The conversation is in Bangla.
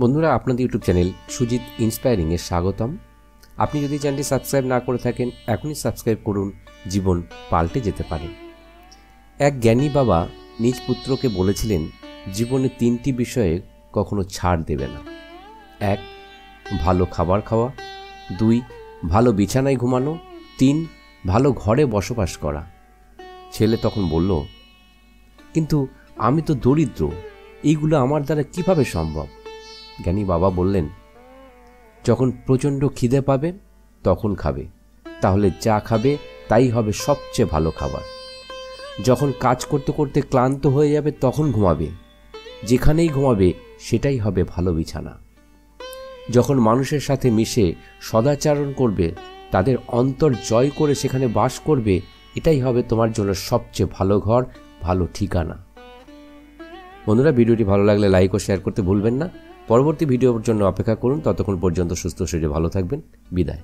বন্ধুরা, আপনাদের ইউটিউব চ্যানেল সুজিত ইন্সপায়ারিংয়ে স্বাগতম। আপনি যদি চ্যানেলটি সাবস্ক্রাইব না করে থাকেন, এখনই সাবস্ক্রাইব করুন, জীবন পাল্টে যেতে পারে। এক জ্ঞানী বাবা নিজ পুত্রকে বলেছিলেন, জীবনে 3টি বিষয়ে কখনো ছাড় দেবে না। 1, ভালো খাবার খাওয়া। 2, ভালো বিছানায় ঘুমানো। 3, ভালো ঘরে বসবাস করা। ছেলে তখন বলল, কিন্তু আমি তো দরিদ্র, এইগুলো আমার দ্বারা কিভাবে সম্ভব? জ্ঞানী বাবা বললেন, যখন প্রচণ্ড খিদে পাবে তখন খাবে, তাহলে যা খাবে তাই হবে সবচেয়ে ভালো খাবার। যখন কাজ করতে করতে ক্লান্ত হয়ে যাবে তখন ঘুমাবে, যেখানেই ঘুমাবে সেটাই হবে ভালো বিছানা। যখন মানুষের সাথে মিশে সদাচরণ করবে, তাদের অন্তর জয় করে সেখানে বাস করবে, এটাই হবে তোমার জন্য সবচেয়ে ভালো ঘর, ভালো ঠিকানা। বন্ধুরা, ভিডিওটি ভালো লাগলে লাইক ও শেয়ার করতে ভুলবেন না। পরবর্তী ভিডিওর জন্য অপেক্ষা করুন। ততক্ষণ পর্যন্ত সুস্থ শরীরে ভালো থাকবেন। বিদায়।